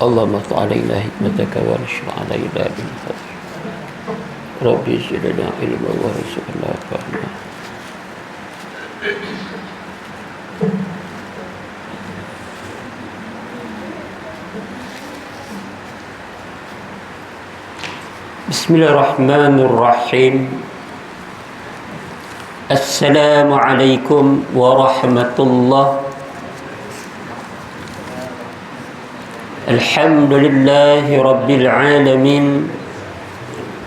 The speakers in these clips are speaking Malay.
اللهم افتح علينا حكمتك وانشر علينا من فضلك ربي زدنا علما وارزقنا فهما. Bismillahirrahmanirrahim. Assalamualaikum warahmatullahi. Alhamdulillahi rabbil alamin.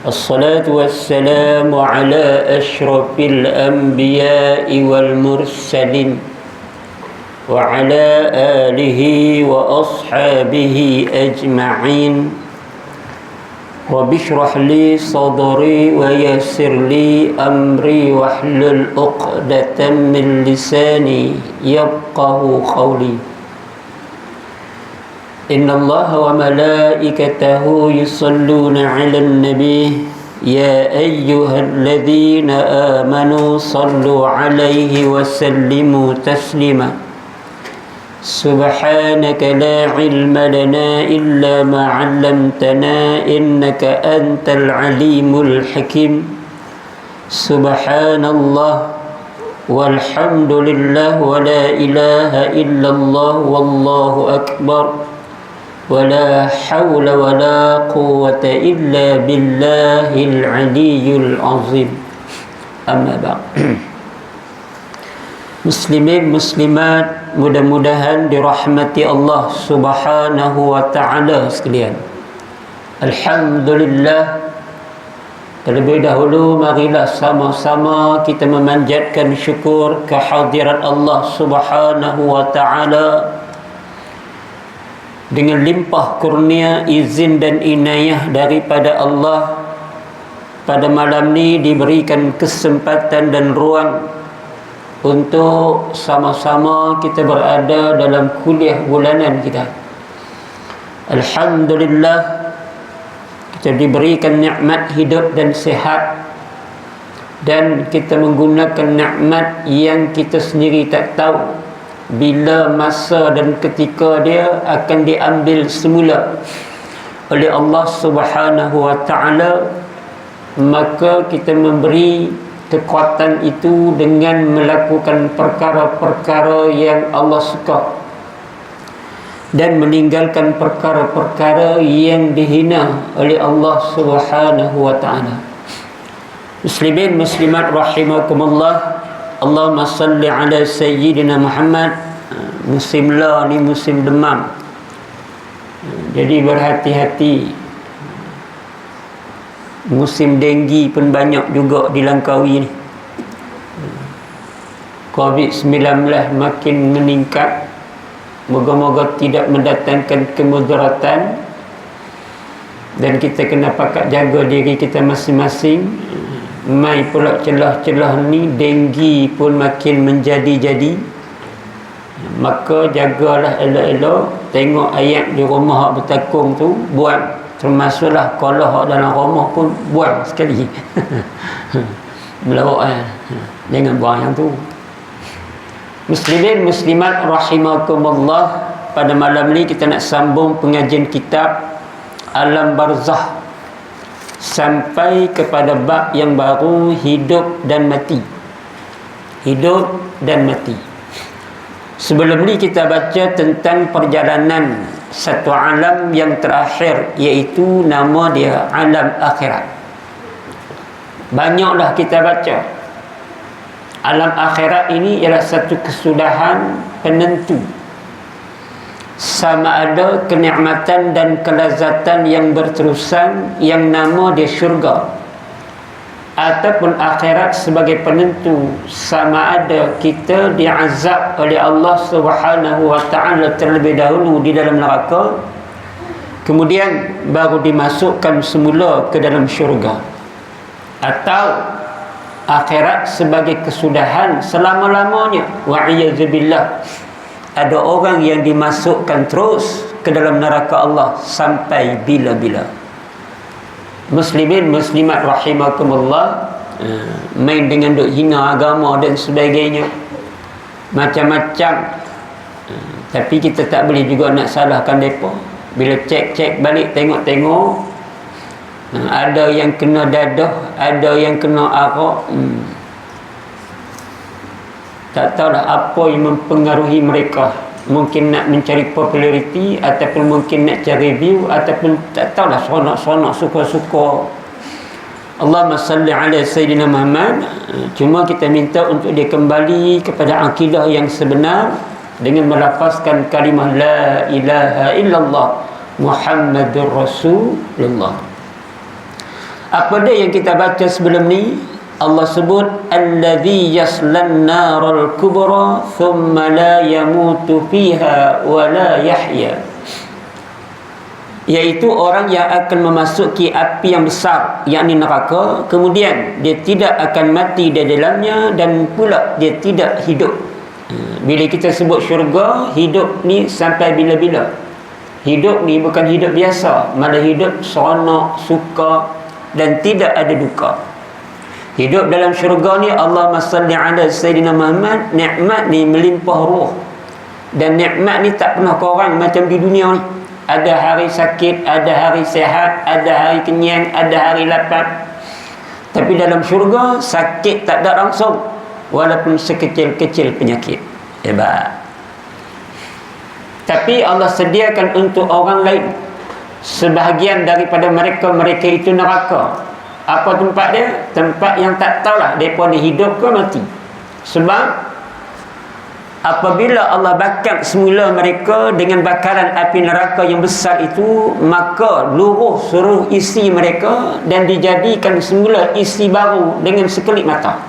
Assalatu wassalamu ala ashrafil anbiya'i wal mursalin wa ala alihi wa ashabihi ajma'in. Rabbi shrah li sadri wa yassir li amri wahlul 'uqdatam min lisani yafqahu qawli. Inna Allaha wa malaikatahu yusalluna 'alan nabi ya ayyuhalladzina amanu sallu 'alaihi wa sallimu taslima. Subhanaka la ilma lana illa ma 'allamtana innaka antal alimul hakim. Subhanallah walhamdulillah wa la ilaha illallah wallahu akbar. ولا حول ولا قوة إلا بالله العلي العظيم. أما بعد. Muslimin muslimat, mudah-mudahan dirahmati Allah Subhanahu wa taala sekalian. Alhamdulillah. Terlebih dahulu marilah sama-sama kita memanjatkan syukur kehadirat Allah Subhanahu wa taala dengan limpah kurnia, izin dan inayah daripada Allah. Pada malam ni diberikan kesempatan dan ruang untuk sama-sama kita berada dalam kuliah bulanan kita. Alhamdulillah, kita diberikan nikmat hidup dan sihat, dan kita menggunakan nikmat yang kita sendiri tak tahu bila masa dan ketika dia akan diambil semula oleh Allah Subhanahu wa taala. Maka kita memberi kekuatan itu dengan melakukan perkara-perkara yang Allah suka dan meninggalkan perkara-perkara yang dihina oleh Allah Subhanahu wa taala. Muslimin muslimat rahimakumullah. Allahumma salli ala sayyidina Muhammad. Musim la ni musim demam, jadi berhati-hati. Musim denggi pun banyak juga di Langkawi ni. COVID-19 makin meningkat. Moga-moga tidak mendatangkan kemudaratan, dan kita kena pakat jaga diri kita masing-masing. Mai pula celah-celah ni denggi pun makin menjadi-jadi. Maka jagalah elok-elok. Tengok ayat di rumah hak bertakung tu, buang. Termasuklah kalau hak dalam rumah pun buang sekali. Melawak jangan buang yang tu. Muslimin muslimat rahimakumullah. Pada malam ni kita nak sambung pengajian kitab Alam Barzakh sampai kepada bab yang baru, hidup dan mati. Hidup dan mati. Sebelum ni kita baca tentang perjalanan satu alam yang terakhir, iaitu nama dia alam akhirat. Banyaklah kita baca. Alam akhirat ini ialah satu kesudahan penentu, sama ada kenikmatan dan kelazatan yang berterusan yang nama dia syurga, ataupun akhirat sebagai penentu, sama ada kita diazab oleh Allah Subhanahu wa taala terlebih dahulu di dalam neraka, kemudian baru dimasukkan semula ke dalam syurga, atau akhirat sebagai kesudahan selama-lamanya. Wa'iyadzubillah. Ada orang yang dimasukkan terus ke dalam neraka Allah sampai bila-bila. Muslimin muslimat rahimakumullah, main dengan duk hina agama dan sebagainya, macam-macam. Tapi kita tak boleh juga nak salahkan mereka. Bila cek balik, tengok-tengok, ada yang kena dadah, ada yang kena arak. Tak tahulah apa yang mempengaruhi mereka. Mungkin nak mencari populariti, ataupun mungkin nak cari view, ataupun tak tahulah, seronok-seronok, suka-suka. Allahumma salli ala Sayyidina Muhammad. Cuma kita minta untuk dia kembali kepada akidah yang sebenar dengan melafazkan kalimah la ilaha illallah Muhammadur Rasulullah. Apa dia yang kita baca sebelum ni? Allah sebut allazi yaslan naral kubra thumma la yamutu fiha wa la yahya, iaitu orang yang akan memasuki api yang besar, yakni neraka, kemudian dia tidak akan mati di dalamnya dan pula dia tidak hidup. Bila kita sebut syurga, hidup ni sampai bila-bila. Hidup ni bukan hidup biasa, malah hidup seronok, suka dan tidak ada duka. Hidup dalam syurga ni, Allahumma salli ala Sayyidina Muhammad, nikmat ni melimpah ruh. Dan nikmat ni tak pernah kurang macam di dunia ni. Ada hari sakit, ada hari sihat, ada hari kenyang, ada hari lapar. Tapi dalam syurga, sakit tak ada langsung, walaupun sekecil-kecil penyakit. Hebat. Tapi Allah sediakan untuk orang lain. Sebahagian daripada mereka itu neraka. Apa tempat dia? Tempat yang tak tahulah mereka ni hidup ke mati. Sebab apabila Allah bakar semula mereka dengan bakaran api neraka yang besar itu, maka luruh seluruh isi mereka dan dijadikan semula isi baru dengan sekelip mata.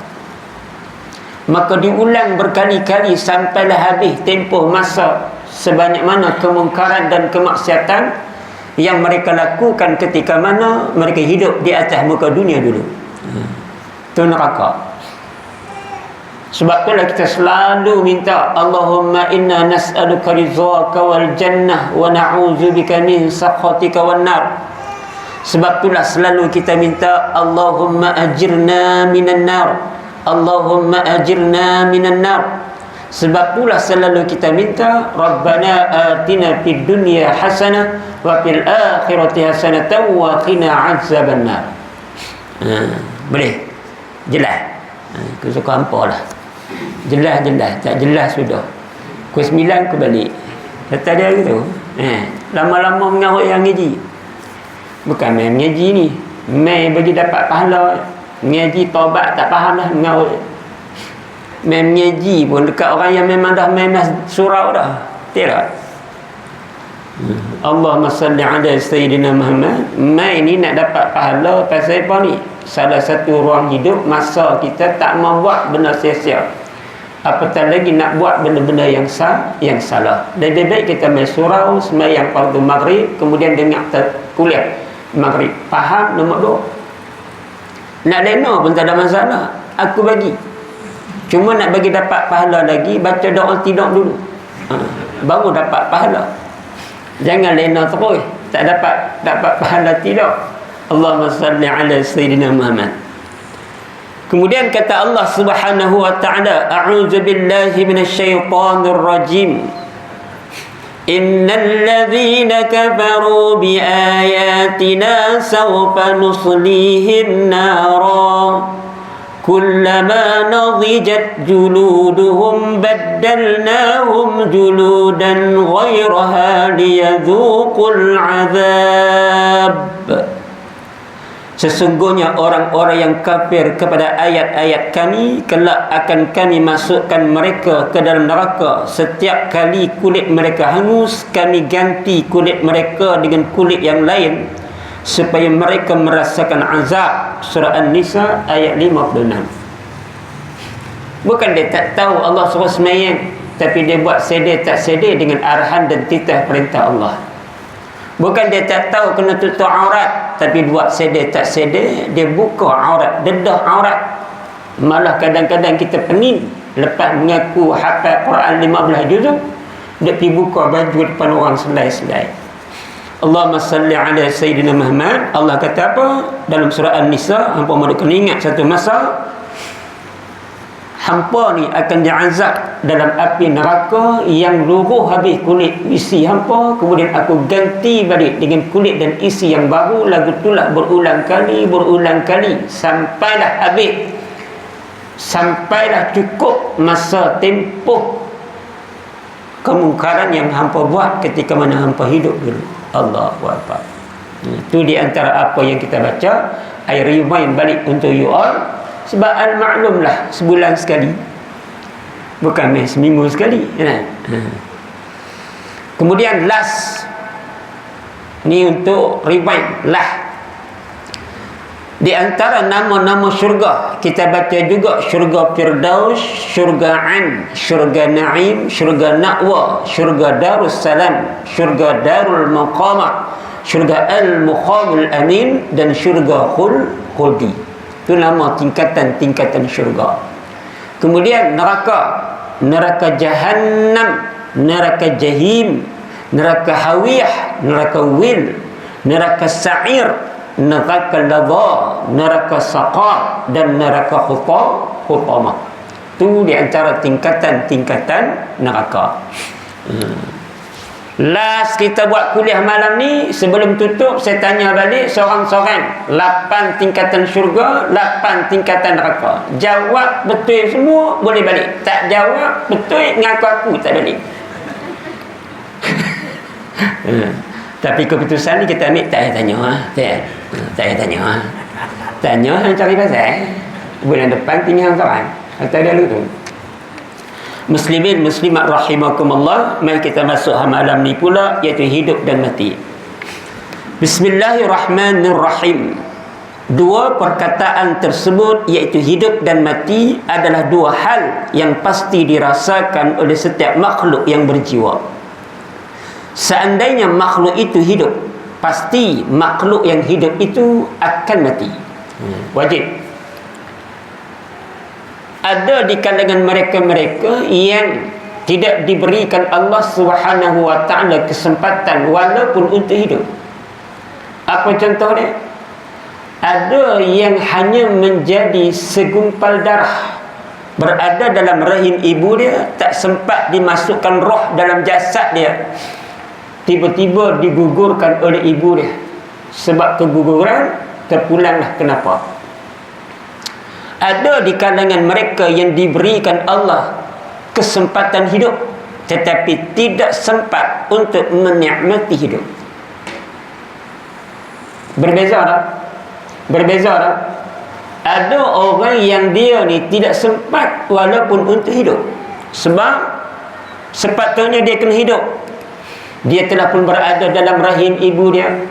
Maka diulang berkali-kali sampailah habis tempoh masa sebanyak mana kemungkaran dan kemaksiatan yang mereka lakukan ketika mana mereka hidup di atas muka dunia dulu. Itu neraka. Sebab itulah kita selalu minta, Allahumma inna nas'aluka ridhaka wal jannah wa na'udzubika min sakhatika wan nar. Sebab itulah selalu kita minta, Allahumma ajirna minan nar, Allahumma ajirna minan nar. Sebab itulah selalu kita minta, Rabbana atina fid dunya hasanah wa fil akhirati hasanatan wa qina azabannar. Boleh? Jelas? Aku suka hampa lah. Jelas. Tak jelas sudah. Pukul 9 aku balik. Kata dia gitu. Lama-lama mengarut yang ngaji. Bukan main ngaji ni. Main bagi dapat pahala. Ngaji taubat tak faham dah mengarut. Main mengaji pun dekat orang yang memang dah main surau dah. Tidak. Allahumma salli ala Sayyidina Muhammad. Main ni nak dapat pahala pasal apa ni? Salah satu ruang hidup masa kita tak mau buat benda sia-sia. Apatah lagi nak buat benda-benda yang salah. Lebih baik kita main surau, sembahyang fardu maghrib, kemudian dengar kuliah maghrib. Faham nombor 2. Nak lena pun tak ada masalah. Aku bagi. Cuma nak bagi dapat pahala lagi, baca doa tidur dulu. Baru dapat pahala. Jangan lena terus, tak dapat pahala tidur. Allahumma salli ala Sayyidina Muhammad. Kemudian kata Allah Subhanahu wa ta'ala, a'udzu billahi minasyaitonir rajim. Innal ladzina kafaru bi ayatina sawfa nuslihim nara kullama nadijat juluduhum baddalnahum juludan ghairaha liyadhuqul azab. Sesungguhnya orang-orang yang kafir kepada ayat-ayat kami, kelak akan kami masukkan mereka ke dalam neraka. Setiap kali kulit mereka hangus, kami ganti kulit mereka dengan kulit yang lain, supaya mereka merasakan azab. Surah An-Nisa ayat 56. Bukan dia tak tahu Allah suruh semayang, tapi dia buat sedih tak sedih dengan arahan dan titah perintah Allah. Bukan dia tak tahu kena tutup aurat, tapi buat sedih tak sedih, dia buka aurat, dedah aurat. Malah kadang-kadang kita pening lepas mengaku hafal Quran 15 juzuk, dia pergi buka baju depan orang selai-selai. Allahumma salli ala Sayyidina Muhammad. Allah kata apa dalam surah An-Nisa? Hampa mahu kena ingat satu masa, hampa ni akan diazab dalam api neraka yang luruh habis kulit isi hampa, kemudian aku ganti balik dengan kulit dan isi yang baru. Lagu itulah berulang kali sampailah habis, sampailah cukup masa tempoh kemungkaran yang hampa buat ketika mana hampa hidup dulu. Allahu Akbar. Itu di antara apa yang kita baca. I remind balik untuk you all. Sebab al-maklum lah sebulan sekali, bukan seminggu sekali, kan? Kemudian last ni untuk rewind lah. Di antara nama-nama syurga kita baca juga syurga Firdaus, syurga An, syurga Naim, syurga Na'wa, syurga Darussalam, syurga Darul Maqamah, syurga Al-Muqamul Amin, dan syurga Khuldi. Itu nama tingkatan-tingkatan syurga. Kemudian neraka Jahannam, neraka Jahim, neraka Hawiyah, neraka Wil, neraka Sa'ir, neraka Ladha, neraka Saqar, dan neraka Hutamah. Itu di antara tingkatan-tingkatan neraka. Last kita buat kuliah malam ni, sebelum tutup saya tanya balik seorang-seorang, 8 tingkatan syurga, 8 tingkatan neraka. Jawab betul semua, boleh balik. Tak jawab betul, ngaku aku tak balik. Tapi keputusan ni kita ambil, tak payah tanya, tak payah tanya. Tanya hang cari pasal. Bulan depan tinggal seorang atau dah tu. Muslimin muslimat rahimakumullah, mari kita masuk malam ni pula, iaitu hidup dan mati. Bismillahirrahmanirrahim. Dua perkataan tersebut, iaitu hidup dan mati, adalah dua hal yang pasti dirasakan oleh setiap makhluk yang berjiwa. Seandainya makhluk itu hidup, pasti makhluk yang hidup itu akan mati. Wajib. Ada di kalangan mereka-mereka yang tidak diberikan Allah Subhanahu wa ta'ala kesempatan walaupun untuk hidup. Apa contoh dia? Ada yang hanya menjadi segumpal darah, berada dalam rahim ibu dia, tak sempat dimasukkan roh dalam jasad dia, tiba-tiba digugurkan oleh ibu dia. Sebab keguguran, terpulanglah kenapa. Ada di kalangan mereka yang diberikan Allah kesempatan hidup, tetapi tidak sempat untuk menikmati hidup. Berbeza tak? Berbeza tak? Ada orang yang dia ni tidak sempat walaupun untuk hidup. Sebab sepatutnya dia kena hidup. Dia telah pun berada dalam rahim ibu dia,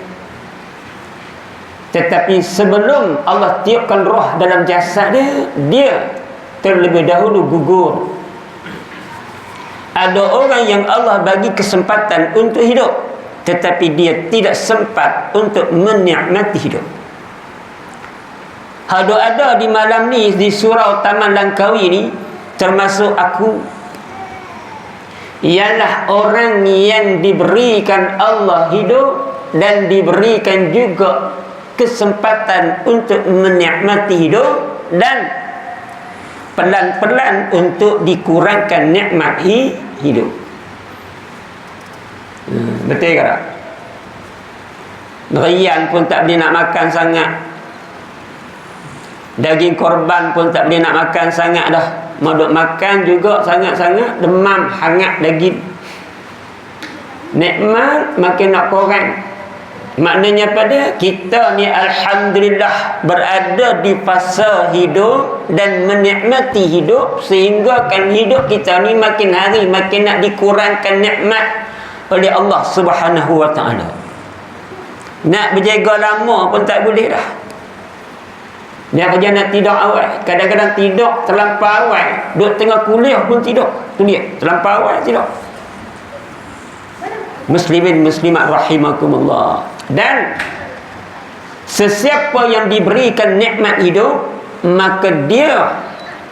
tetapi sebelum Allah tiupkan roh dalam jasad dia, dia terlebih dahulu gugur. Ada orang yang Allah bagi kesempatan untuk hidup, tetapi dia tidak sempat untuk menikmati hidup. Ada di malam ni di surau Taman Langkawi ni, termasuk aku, ialah orang yang diberikan Allah hidup dan diberikan juga kesempatan untuk menikmati hidup, dan pelan-pelan untuk dikurangkan nikmat hidup. Betul ke tak? Rian pun tak boleh nak makan sangat, daging korban pun tak boleh nak makan sangat dah. Mau makan juga sangat-sangat, demam, hangat daging. Nikmat makin nak kurang. Maknanya pada kita ni alhamdulillah berada di fasa hidup dan menikmati hidup, sehingga kan hidup kita ni makin hari makin nak dikurangkan nikmat oleh Allah Subhanahu wa ta'ala. Nak berjaga lama pun tak boleh dah. Dia kerja nak tidur awal, kadang-kadang tidur terlampau awal. Duduk tengah kuliah pun tidur. Tu dia, terlampau awal tidur. Muslimin muslimat rahimakumullah. Dan sesiapa yang diberikan nikmat hidup, maka dia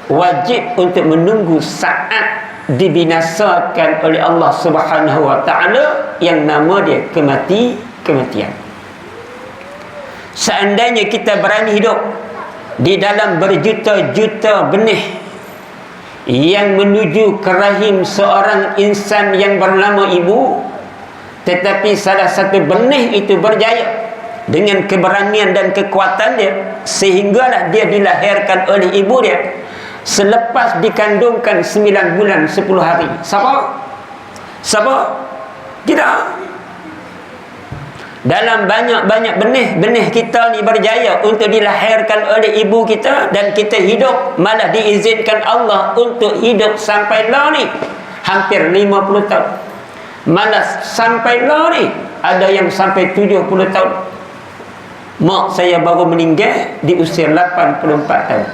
wajib untuk menunggu saat dibinasakan oleh Allah Subhanahu wa ta'ala, yang nama dia kematian. Seandainya kita berani hidup di dalam berjuta-juta benih yang menuju ke rahim seorang insan yang bernama ibu, tetapi salah satu benih itu berjaya dengan keberanian dan kekuatan dia, sehinggalah dia dilahirkan oleh ibu dia selepas dikandungkan 9 bulan 10 hari. Siapa? Tidak. Dalam banyak-banyak benih kita ni berjaya untuk dilahirkan oleh ibu kita, dan kita hidup, malah diizinkan Allah untuk hidup sampai lah ni hampir 50 tahun. Malah sampai lah ni ada yang sampai 70 tahun. Mak saya baru meninggal di usia 84 tahun.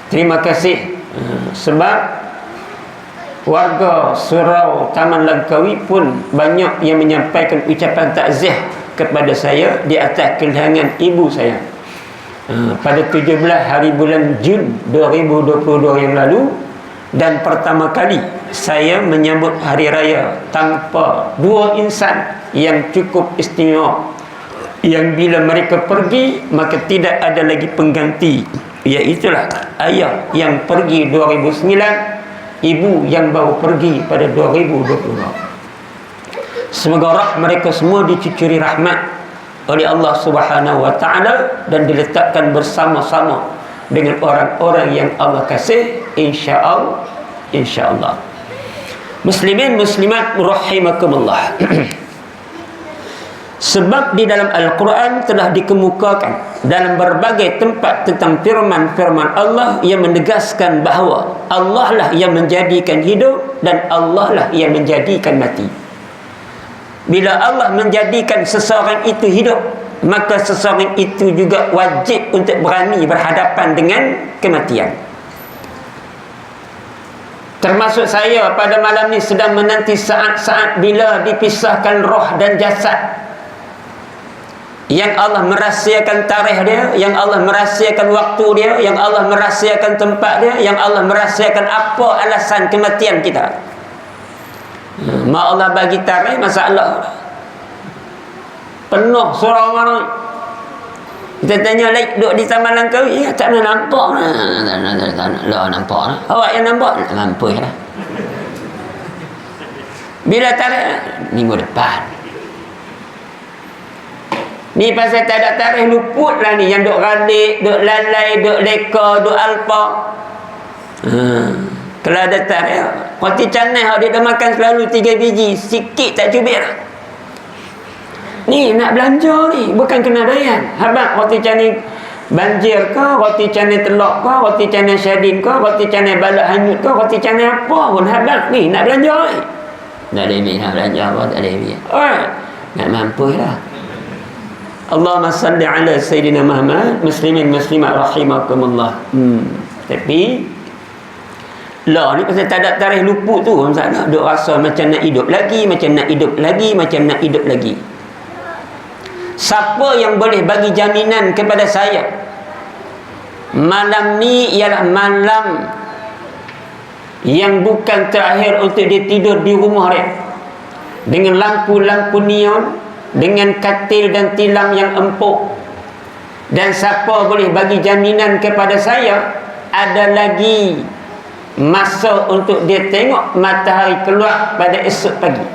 Terima kasih. Sebab warga surau Taman Langkawi pun banyak yang menyampaikan ucapan takziah kepada saya di atas kehilangan ibu saya. Pada 17 hari bulan Jun 2022 yang lalu, dan pertama kali saya menyambut hari raya tanpa dua insan yang cukup istimewa, yang bila mereka pergi maka tidak ada lagi pengganti, iaitulah ayah yang pergi 2009, ibu yang baru pergi pada 2022. Semoga roh mereka semua dicucuri rahmat oleh Allah Subhanahu wa taala dan diletakkan bersama-sama dengan orang-orang yang Allah kasih, insya-Allah. Muslimin muslimat rahimakumullah. Sebab di dalam Al-Quran telah dikemukakan dalam berbagai tempat tentang firman-firman Allah yang menegaskan bahawa Allah lah yang menjadikan hidup dan Allah lah yang menjadikan mati. Bila Allah menjadikan seseorang itu hidup, maka seseorang itu juga wajib untuk berani berhadapan dengan kematian. Termasuk saya pada malam ni sedang menanti saat-saat bila dipisahkan roh dan jasad, yang Allah merahsiakan tarikh dia, yang Allah merahsiakan waktu dia, yang Allah merahsiakan tempat dia, yang Allah merahsiakan apa alasan kematian kita. Mak Allah bagi tarikh, masalah penuh surau mana. Kita tanya like duduk di Taman Langkawi, tak nak nampak lah, nampak lah. Awak yang nampak mampu lah. Bila tarikh? Minggu depan. Ni pasal tak ada tarikh, luput lah ni. Yang duk ralik, duk lalai, duk leka, duk alpa. Kalau ada tarikh, roti canai dia dah makan selalu 3 biji, sikit tak cubit lah. Ni nak belanja ni, bukan kena dayan. Habang roti canai banjir ke, roti canai telok ke, roti canai syadin ke, roti canai balak hanyut ke, roti canai apa pun, habang ni nak belanja ni. Tak ada duit nak belanja apa, tak ada duit. Nak mampu lah. Allahumma salli ala Sayyidina Muhammad. Muslimin muslimat rahimakumullah. Tapi lah ni pasal tak ada tarikh luput tu, masalah duk rasa macam nak hidup lagi, macam nak hidup lagi, macam nak hidup lagi. Siapa yang boleh bagi jaminan kepada saya malam ni ialah malam yang bukan terakhir untuk dia tidur di rumah dia, dengan lampu-lampu neon, dengan katil dan tilam yang empuk. Dan siapa boleh bagi jaminan kepada saya ada lagi masa untuk dia tengok matahari keluar pada esok pagi?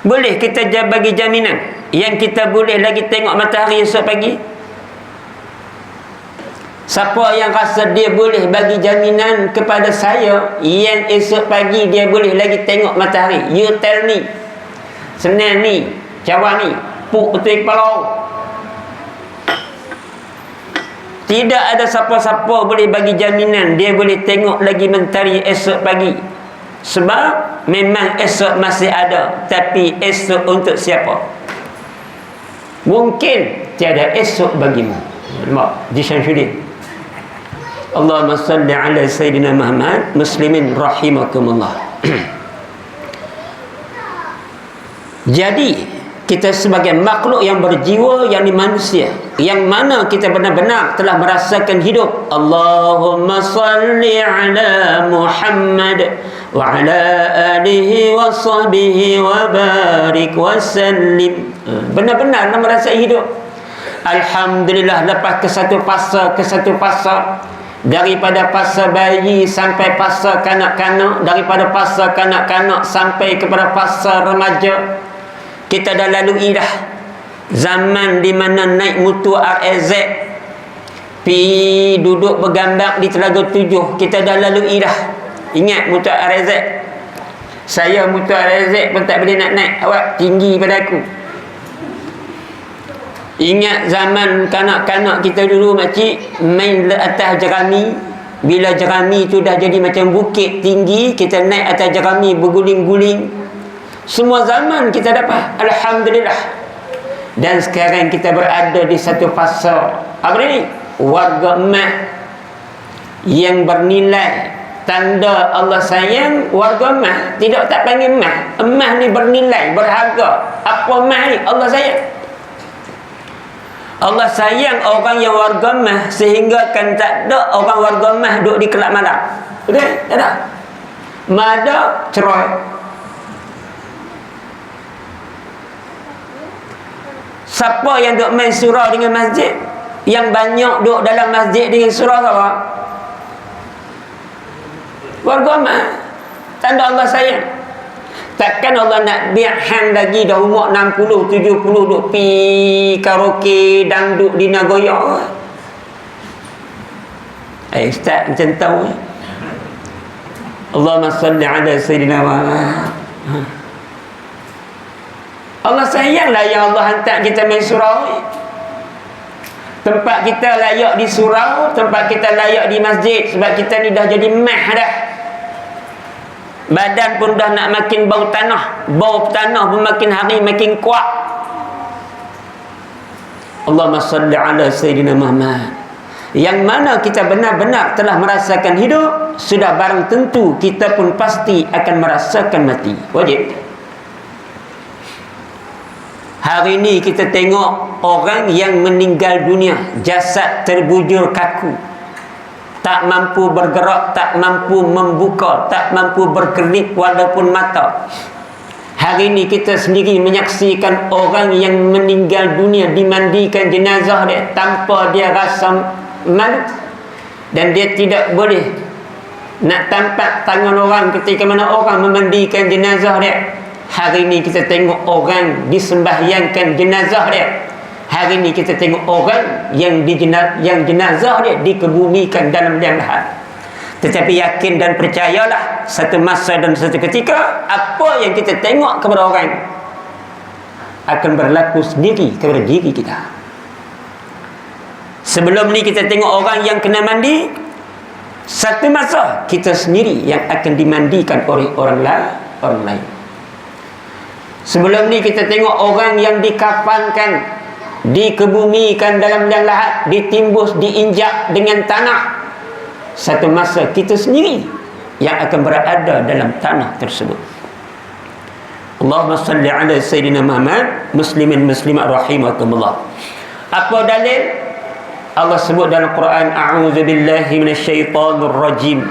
Boleh kita bagi jaminan yang kita boleh lagi tengok matahari esok pagi? Siapa yang rasa dia boleh bagi jaminan kepada saya yang esok pagi dia boleh lagi tengok matahari? You tell me. Senin ni, cawan ni, puk betul kepala. Tidak ada siapa-siapa boleh bagi jaminan dia boleh tengok lagi mentari esok pagi. Sebab memang esok masih ada, tapi esok untuk siapa? Mungkin tiada esok bagimu. Mak Ji Syamsuddin. Allahumma salli ala Sayyidina Muhammad. Muslimin rahimakumullah. Jadi kita sebagai makhluk yang berjiwa, yang di manusia, yang mana kita benar-benar telah merasakan hidup. Allahumma salli ala Muhammad wa ala alihi wa sahbihi wa barik wa sallim. Benar-benar nak merasa hidup. Alhamdulillah, lepas ke satu fasa daripada fasa bayi sampai fasa kanak-kanak, daripada fasa kanak-kanak sampai kepada fasa remaja. Kita dah lalui dah zaman di mana naik mutu RAZ pi duduk bergambar di Telaga 7. Kita dah lalui dah. Ingat mutu RAZ? Saya mutu RAZ pun tak boleh nak naik, awak tinggi pada aku. Ingat zaman kanak-kanak kita dulu makcik main atas jerami. Bila jerami tu dah jadi macam bukit tinggi, kita naik atas jerami berguling-guling. Semua zaman kita dapat, alhamdulillah. Dan sekarang kita berada di satu fasa apa ni? Warga emas yang bernilai. Tanda Allah sayang warga emas. Tidak tak panggil emas. Emas ni bernilai, berharga. Apa emas ni? Allah sayang. Allah sayang orang yang warga emas sehingga kan tak ada orang warga emas duduk di kelab malam. Betul? Tak ada. Mada cerai. Siapa yang duduk main surau dengan masjid? Yang banyak duduk dalam masjid dengan surau apa? Warga emas. Tanda Allah sayang. Takkan Allah nak biar hang lagi dah umur 60, 70 duk pi karaoke dangdut di Nagoya. Ustaz macam tahu. Allahumma salli ala sayyidina Muhammad. Allah sayanglah yang Allah hantar kita main surau. Tempat kita layak di surau, tempat kita layak di masjid. Sebab kita ni dah jadi mah dah. Badan pun dah nak makin bau tanah. Bau tanah pun makin hari makin kuat. Allahumma salli ala sayyidina Muhammad. Yang mana kita benar-benar telah merasakan hidup, sudah barang tentu kita pun pasti akan merasakan mati. Wajib. Hari ini kita tengok orang yang meninggal dunia, jasad terbujur kaku, tak mampu bergerak, tak mampu membuka, tak mampu berkedip walaupun mata. Hari ini kita sendiri menyaksikan orang yang meninggal dunia dimandikan jenazah dia tanpa dia rasa malu, dan dia tidak boleh nak tampak tangan orang ketika mana orang memandikan jenazah dia. Hari ini kita tengok orang disembahyangkan jenazah dia. Hari ini kita tengok orang yang jenazah dia dikebumikan dalam liang lahat. Tetapi yakin dan percayalah, satu masa dan satu ketika, apa yang kita tengok kepada orang akan berlaku sendiri kepada diri kita. Sebelum ni kita tengok orang yang kena mandi, satu masa kita sendiri yang akan dimandikan oleh orang lain. Sebelum ni kita tengok orang yang dikafankan, dikebumikan dalam liang lahat, ditimbus, diinjak dengan tanah. Satu masa kita sendiri yang akan berada dalam tanah tersebut. Allahumma salli ala sayyidina Muhammad. Muslimin muslimat rahimakumullah. Apa dalil? Allah sebut dalam Quran, a'udzu billahi minasyaitonir rajim.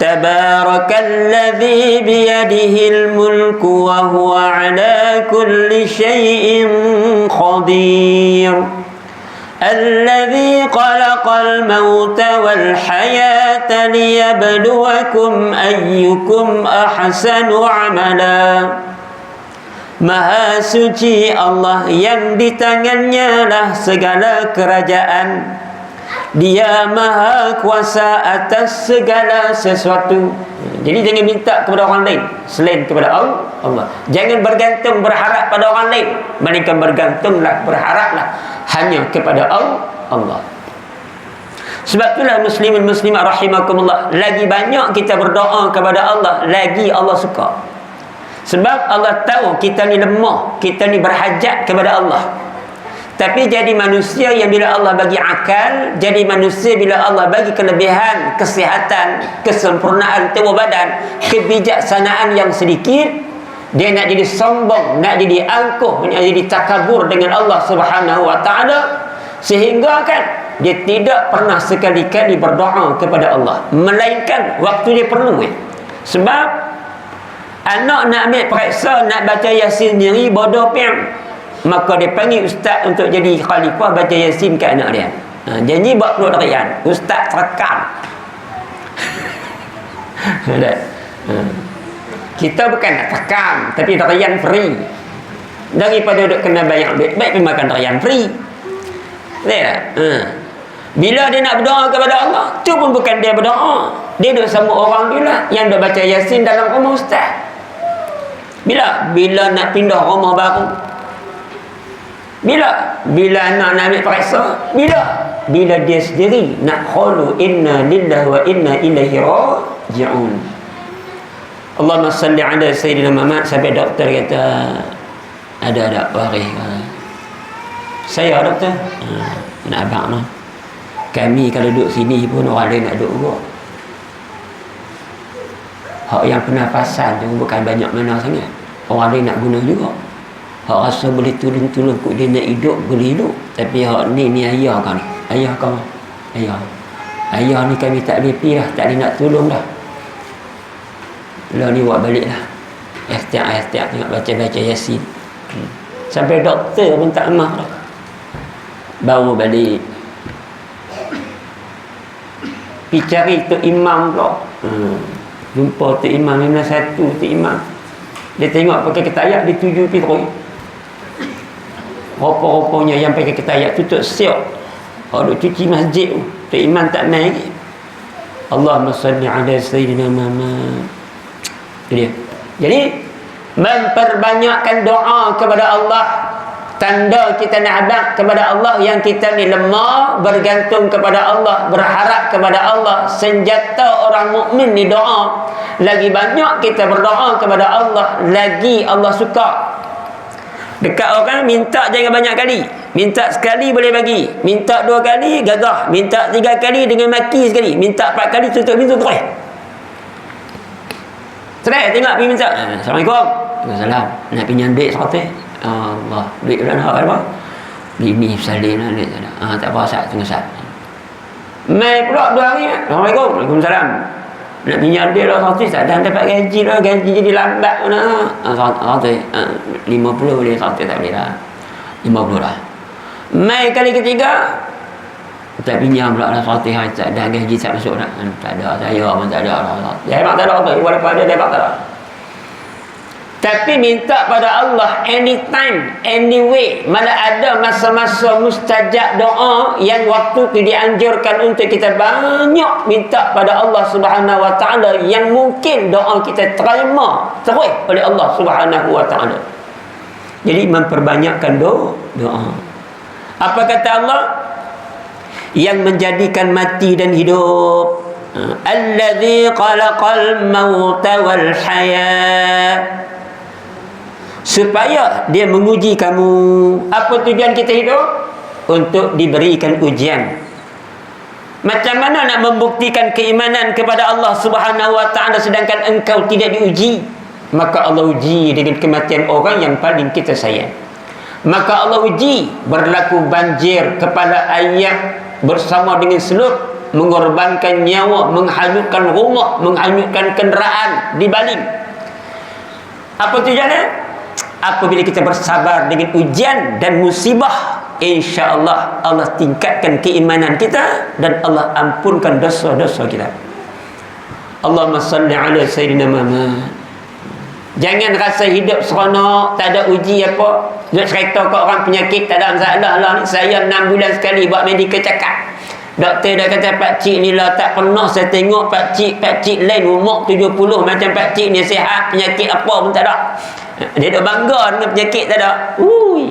Tabarakalladzi biyadihil mulku wa huwa ala kulli syai'in qadir. Alladzi khalaqal mauta wal hayata liyabluwakum ayyukum ahsanu amala. Maha suci Allah yang di tangannya lah segala kerajaan. Dia maha kuasa atas segala sesuatu. Jadi jangan minta kepada orang lain selain kepada Allah. Jangan bergantung berharap pada orang lain, melainkan bergantunglah, berharaplah hanya kepada Allah. Sebab itulah muslimin muslimat rahimakumullah, lagi banyak kita berdoa kepada Allah, lagi Allah suka. Sebab Allah tahu kita ni lemah, kita ni berhajat kepada Allah. Tapi jadi manusia yang bila Allah bagi akal, jadi manusia bila Allah bagi kelebihan, kesihatan, kesempurnaan tubuh badan, kebijaksanaan yang sedikit, dia nak jadi sombong, nak jadi angkuh, nak jadi takabur dengan Allah Subhanahu wa taala, sehingga kan dia tidak pernah sekali-kali berdoa kepada Allah, melainkan waktu dia perlu. Sebab anak nak ambil periksa, nak baca Yasin sendiri bodoh piang, maka dia panggil ustaz untuk jadi khalifah baca Yasin ke anak dia. Janji buat keluar tarian. Ustaz terekam. Kita bukan nak terekam, tapi tarian free. Daripada duduk kena bayar duit, baik pergi makan tarian free. Lihat. Bila dia nak berdoa kepada Allah, tu pun bukan dia berdoa. Dia duduk sama orang dia lah yang dah baca Yasin dalam rumah ustaz. Bila nak pindah rumah baru. Bila anak nak ambil periksa. Bila dia sendiri nak qalu inna lillahi wa inna ilaihi raji'un. Allahumma salli ala sayyidina Muhammad. Sampai doktor kata ada waris. Saya doktor. Nak abang no. Kami kalau duduk sini pun orang lain nak duduk juga. Hak yang pernafasan tu bukan banyak mana sangat. Orang lain nak guna juga. Hak rasa boleh tolong kok dia nak hidup, boleh hidup. Tapi hak ni ayah kau ni. Ayah kau. Ayah ni kami tak boleh pergi dah. Tak boleh nak tolong dah. Lah ni buat balik lah. Setiap tengok baca Yasin. Sampai doktor pun tak emah dah. Baru balik. Pergi cari Tok Imam pula. Jumpa Tok Imam 51 Tok Imam. Dia tengok pakai ketayat, dia tuju pergi terus. Rupa-rupanya yang pakai ketayat tu Tok Siok. Duk cuci masjid tu. Tok Imam tak main lagi. Allahumma salli ala sayyidina Muhammad. Itu dia. Jadi memperbanyakkan doa kepada Allah. Tanda kita nak hadap kepada Allah yang kita ni lemah, bergantung kepada Allah, berharap kepada Allah. Senjata orang mukmin ni doa. Lagi banyak kita berdoa kepada Allah, lagi Allah suka. Dekat orang minta jangan banyak kali. Minta sekali boleh bagi. Minta 2 kali gagah. Minta 3 kali dengan maki sekali. Minta 4 kali tutup pintu terus. Terus tengok pergi minta. Assalamualaikum. Waalaikumsalam. Nak pinjam duit 100. Allah, duit dah nak apa? Bini salin lah duit tak ada. Tak apa sat, tengah sat. Mai pula 2 hari. Assalamualaikum. Waalaikumsalam. Nak pinjam dia lah 100 tak dah dapat gaji dah. Gaji jadi lambat mana. 100. 50 boleh, 100 tak boleh dah. 50 dah. Mai kali ketiga tak pinjam pula dah 100 hari tak dah gaji tak masuk dah. Tak ada, saya pun tak ada. Dia hebat tak ada apa. Walaupun ada, dia hebat tak ada. Tapi minta pada Allah anytime, anyway. Mana ada masa-masa mustajab doa yang waktu itu dianjurkan untuk kita banyak minta pada Allah Subhanahu Wa Taala yang mungkin doa kita terima terus oleh Allah Subhanahu Wa Taala. Jadi memperbanyakkan doa. Apa kata Allah? Yang menjadikan mati dan hidup. Allazi khalaqal mauta wal hayat. Supaya dia menguji kamu. Apa tujuan kita hidup? Untuk diberikan ujian. Macam mana nak membuktikan keimanan kepada Allah Subhanahu Wa Taala sedangkan engkau tidak diuji? Maka Allah uji dengan kematian orang yang paling kita sayang. Maka Allah uji berlaku banjir kepala ayam bersama dengan selut, mengorbankan nyawa, menghanyutkan rumah, menghanyutkan kenderaan, dibaling. Apa tujuannya? Apabila kita bersabar dengan ujian dan musibah, insya-Allah Allah tingkatkan keimanan kita dan Allah ampunkan dosa-dosa kita. Allahumma salli ala sayyidina Muhammad. Jangan rasa hidup seronok, tak ada uji apa. Duk cerita kat orang penyakit tak ada masalah lah ni. Saya 6 bulan sekali buat medical check up. Doktor dah kata pak cik ni lah tak pernah saya tengok pak cik lain umur 70 macam pak cik ni sihat, penyakit apa pun tak ada. Dia dah bangga dengan penyakit tak ada.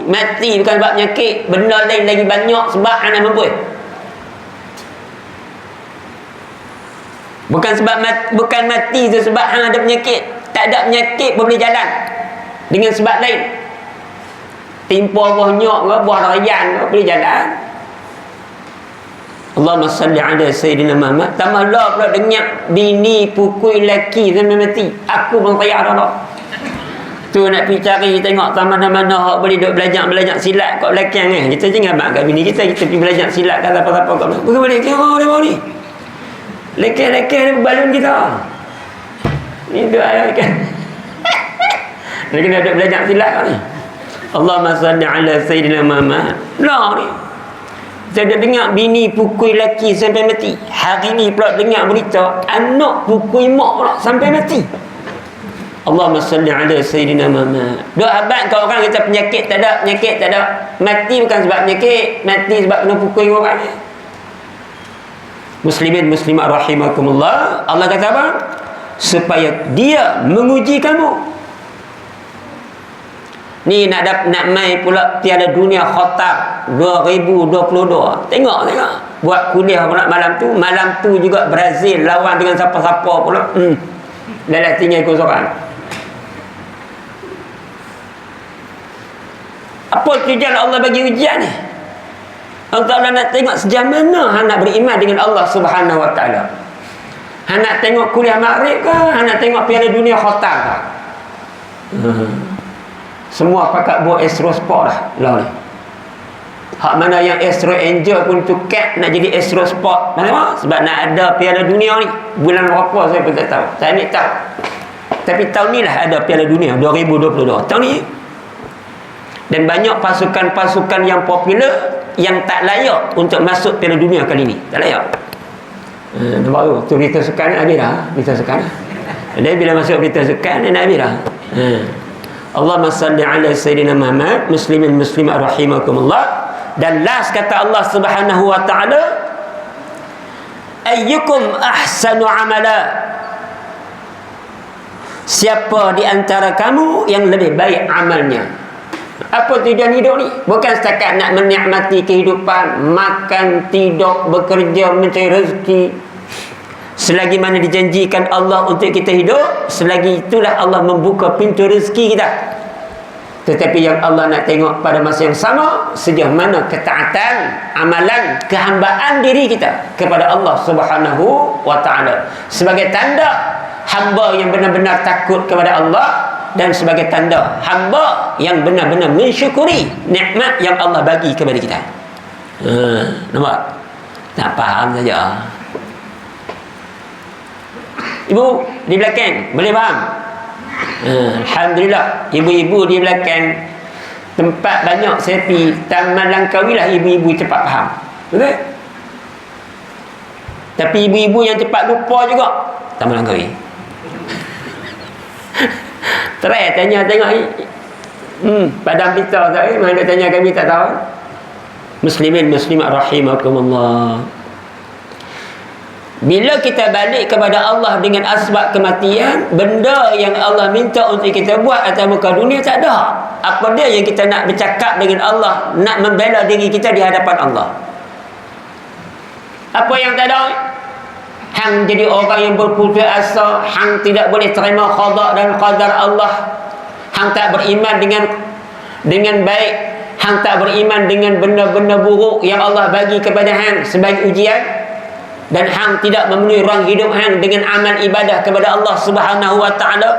Mati bukan sebab penyakit, benda lain lagi banyak sebab anak mampu. Bukan mati tu sebab hang ada penyakit. Tak ada penyakit pun boleh jalan dengan sebab lain. Timpa buah nyok ke, buah rayan ke, boleh jalan. Allahumma salli ala sayyidina Muhammad. Tambahlah pula dengar bini pukul lelaki sampai mati. Aku pun payah dah. Tu nak pergi cari tengok mana-mana hak boleh duk belajar silat kat belakang kan. Kita jangan mak kat bini kita pergi belajar silat kat apa-apa kat belakang. Bukan boleh tengok dia ni. Lelaki-lelaki ni balun kita. Ni duk ayat kan. Dia kena duk belajar silat kat ni. Allahumma salli ala sayyidina Muhammad. Lah ni. Saya dah dengar bini pukul lelaki sampai mati. Hari ni pula dengar berita anak pukul mak pula sampai mati. Allahumma salli ala Sayyidina Muhammad. Duk abad kau orang kata penyakit tak ada, penyakit tak ada. Mati bukan sebab penyakit, mati sebab kena pukul orang. Muslimin muslimat rahimakumullah. Allah kata apa? Supaya dia menguji kamu. Ni nak mai pula Piala Dunia Qatar 2022. Tengok. Buat kuliah pula malam tu juga Brazil lawan dengan siapa-siapa pula. Dalam tinggal ikut seorang. Apa tujuan Allah bagi ujian ni? Allah Ta'ala nak tengok sejauh mana hang nak beriman dengan Allah Subhanahu Wa Ta'ala. Hang nak tengok kuliah maghrib ke? Hang nak tengok Piala Dunia Qatar ke? Semua pakat buat Astro Sport lah ni. Hak mana yang Astro Angel pun tukar nak jadi Astro Sport. Kenapa? Sebab nak ada Piala Dunia ni. Bulan berapa saya pun tak tahu. Saya ni tahu. Tapi tahun ni lah ada Piala Dunia 2022. Tahun ni. Dan banyak pasukan-pasukan yang popular yang tak layak untuk masuk Piala Dunia kali ni. Tak layak. Baru tu berita sukan habis dah. Berita sukan. Dia bila masuk berita sukan dia nak habis dah. Allahumma salli ala Sayyidina Muhammad. Muslimin muslimat rahimakumullah. Dan last kata Allah Subhanahu Wa Ta'ala, ayyukum ahsanu amala. Siapa di antara kamu yang lebih baik amalnya? Apa tujuan hidup ni? Bukan setakat nak menikmati kehidupan, makan, tidur, bekerja, mencari rezeki. Selagi mana dijanjikan Allah untuk kita hidup, selagi itulah Allah membuka pintu rezeki kita. Tetapi yang Allah nak tengok pada masa yang sama, sejauh mana ketaatan, amalan, kehambaan diri kita kepada Allah Subhanahu Wa Ta'ala. Sebagai tanda hamba yang benar-benar takut kepada Allah, dan sebagai tanda hamba yang benar-benar mensyukuri nikmat yang Allah bagi kepada kita. Nampak? Tak faham saja. Ibu di belakang boleh faham? Alhamdulillah, ibu-ibu di belakang tempat banyak saya pergi Taman Langkawi lah, ibu-ibu cepat faham. Betul? Tapi ibu-ibu yang cepat lupa juga Taman Langkawi. Try tanya tengok Padang Pita tak mana tanya kami tak tahu. Muslimin muslimat rahimakumullah. Bila kita balik kepada Allah dengan asbab kematian, benda yang Allah minta untuk kita buat atas muka dunia tak ada. Apa dia yang kita nak bercakap dengan Allah, nak membela diri kita di hadapan Allah? Apa yang tak ada? Hang jadi orang yang berputus asa, hang tidak boleh terima qada dan qadar Allah. Hang tak beriman dengan baik, hang tak beriman dengan benda-benda buruk yang Allah bagi kepada hang sebagai ujian. Dan hang tidak memenuhi ruang hidup hang dengan amal ibadah kepada Allah Subhanahu Wa Ta'ala.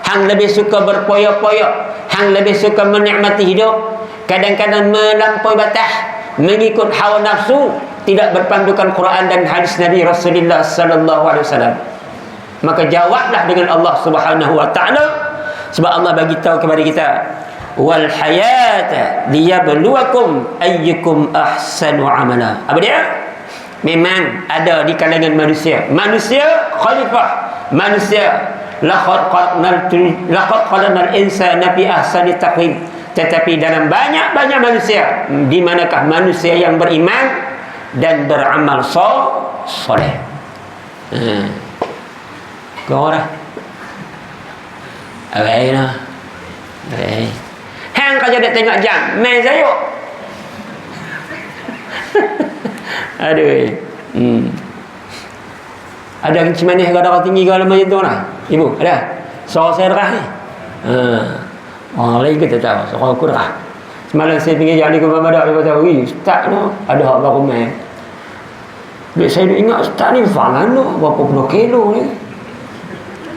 Hang lebih suka berpoya-poya, hang lebih suka menikmati hidup, kadang-kadang melampaui batas, mengikut hawa nafsu, tidak berpandukan Quran dan hadis Nabi Rasulullah sallallahu alaihi wasallam. Maka jawablah dengan Allah Subhanahu Wa Ta'ala, sebab Allah bagi tahu kepada kita, wal hayata liyabluwakum ayyukum ahsanu amala. Apa dia? Memang ada di kalangan manusia khalifah, manusia laqad khalaqnal insana fi ahsani taqwim. Tetapi dalam banyak manusia, di manakah manusia yang beriman dan beramal soleh. Kau dah baiklah. Baik. Hang kerja nak tengok jam, main sayuk. Aduh. Ada kencing manis ke darah tinggi ke macam tu lah? Ibu, ada? Suara saya derah ni. Orang lain kita tahu, suara aku derah. Semalam saya pergi jadi ke Bapak dia kata, "Wih, ustaz tu ada hak baru main." Bila saya ingat ustaz ni falan tu, berapa puluh kilo ni.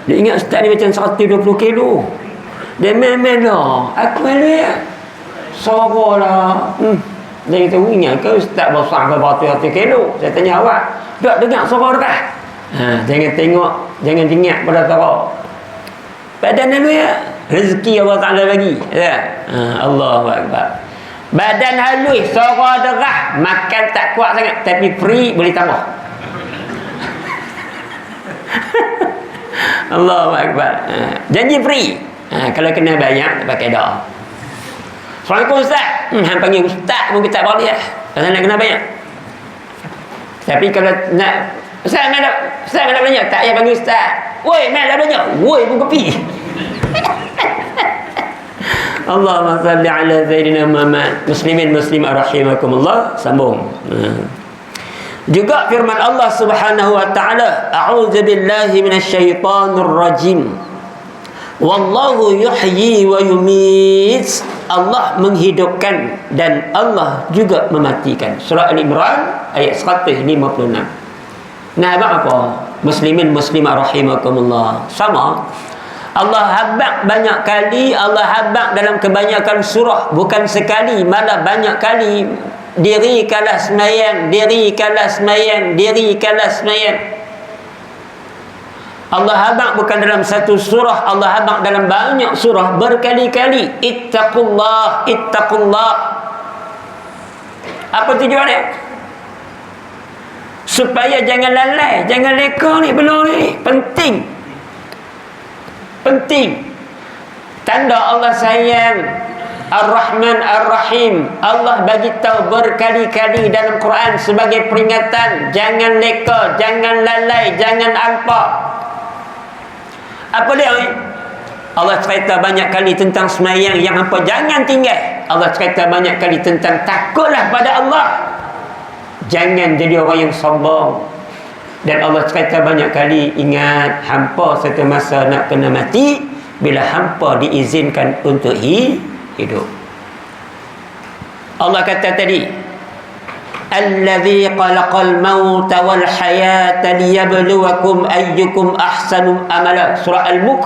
Dia ingat ustaz ni macam 120 kilo. Dia main-main lah. Aku malu ya. Suara lah. Dia kata, ingat ke ustaz besar ke berapa kilo? Saya tanya awak, tak dengar suara dah? Jangan tengok, jangan ingat pada suara. Badan lalu ya, rezeki Allah Ta'ala bagi ya. Allahu Akbar. Badan halus, suara derah, makan tak kuat sangat, tapi free boleh tambah. Allahu Akbar. Janji free. Kalau kena banyak, tak pakai dah. Assalamualaikum Ustaz. Hang panggil Ustaz pun kita tak boleh. Pasal nak kena banyak. Tapi kalau nak Ustaz nak belanja, tak payah panggil Ustaz. Woi, mai lah belanja. Woi pun kopi. Allahumma salli ala sayyidina Muhammad. Muslimin muslimat rahimakumullah. Sambung. Juga firman Allah Subhanahu wa taala, a'udzu billahi minasyaitonir rajim. Wallahu yuhyi wa yumiit. Allah menghidupkan dan Allah juga mematikan. Surah Al-Imran ayat 156. Nah, apa? Muslimin muslimat rahimakumullah. Sama. Allah habaq banyak kali, Allah habaq dalam kebanyakan surah, bukan sekali, malah banyak kali. Diri kalah semayang, diri kalah semayang, diri kalah semayang. Allah habaq bukan dalam satu surah, Allah habaq dalam banyak surah berkali-kali. Ittaqullah, ittaqullah. Apa tujuannya? Supaya jangan lalai, jangan leka ni belum ni. Penting. Penting. Tanda Allah sayang, Ar-Rahman Ar-Rahim. Allah bagi tahu berkali-kali dalam Quran sebagai peringatan, jangan leka, jangan lalai, jangan alpa. Apa dia ni? Allah cerita banyak kali tentang semayang yang hampa jangan tinggal. Allah cerita banyak kali tentang takutlah pada Allah, jangan jadi orang yang sombong. Dan Allah cerita banyak kali, ingat hampa satu masa nak kena mati bila hampa diizinkan untuk hidup. Allah kata tadi, allazi khalaqal mauta wal hayata liyabluwakum ayyukum ahsanu amala. Surah Al-Mulk.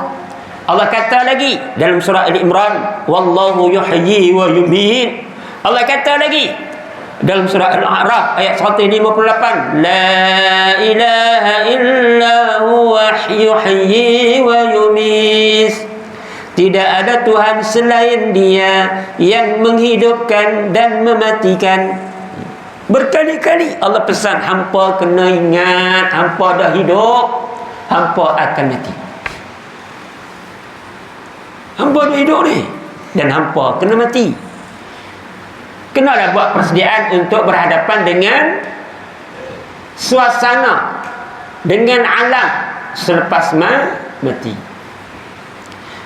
Allah kata lagi dalam surah Al-Imran, wallahu yuhyi wa yumiit. Allah kata lagi dalam surah Al-A'raf ayat 158, la ilaha illa huwa yuhyi wa yumiit. Tidak ada Tuhan selain Dia yang menghidupkan dan mematikan. Berkali-kali Allah pesan hampa kena ingat, hampa dah hidup, hampa akan mati. Hampa dah hidup ni dan hampa kena mati. Kenalah buat persediaan untuk berhadapan dengan suasana, dengan alam selepas mati.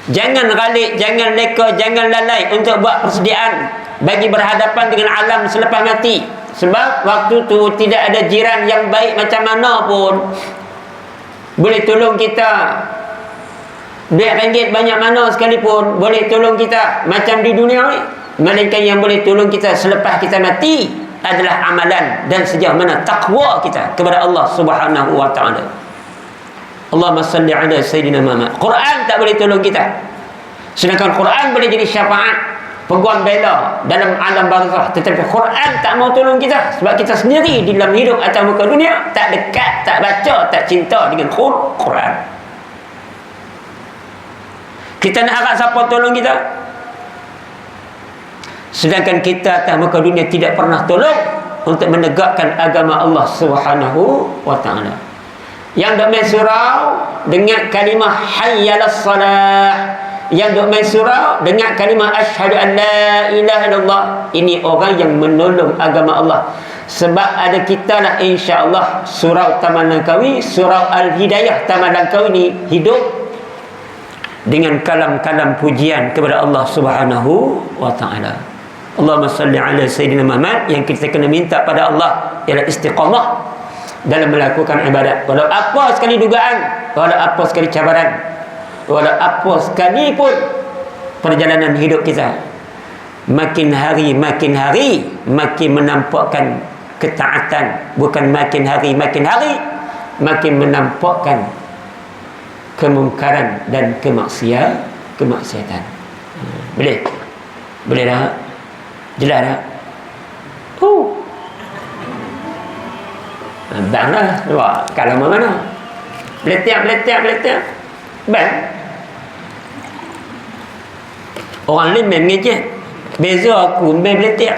Jangan galik, jangan leka, jangan lalai untuk buat persediaan bagi berhadapan dengan alam selepas mati. Sebab waktu tu tidak ada jiran yang baik macam mana pun boleh tolong kita. Duit ringgit banyak mana sekalipun boleh tolong kita macam di dunia ni. Melainkan yang boleh tolong kita selepas kita mati adalah amalan dan sejauh mana takwa kita kepada Allah Subhanahu wa taala. Allahumma salli ala sayyidina Muhammad. Quran tak boleh tolong kita. Sedangkan Quran boleh jadi syafaat, peguam bela dalam alam barzakh, tetapi Quran tak mau tolong kita sebab kita sendiri di dalam hidup atas muka dunia tak dekat, tak baca, tak cinta dengan Quran. Kita nak harap siapa tolong kita? Sedangkan kita atas muka dunia tidak pernah tolong untuk menegakkan agama Allah Subhanahu wa taala. Yang dok main surau dengan kalimah hayyalas salah, yang dok main surau dengan kalimah asyhadu an la ilaha illallah, ini orang yang menolong agama Allah. Sebab ada kita lah insya-Allah surau Taman Langkawi, surau Al-Hidayah Taman Langkawi ini hidup dengan kalam-kalam pujian kepada Allah Subhanahu wa taala. Allahumma salli ala sayyidina Muhammad. Yang kita kena minta pada Allah ialah istiqamah dalam melakukan ibadat. Walau apa sekali dugaan, walau apa sekali cabaran, walau apa sekalipun perjalanan hidup kita, makin hari makin menampakkan ketaatan, bukan makin hari makin menampakkan kemungkaran dan kemaksiatan. Boleh dah? Jelas tak? Bang lah. Kalau mana? Beletak. Bang. Orang lain main ngejek. Beza aku main beletek.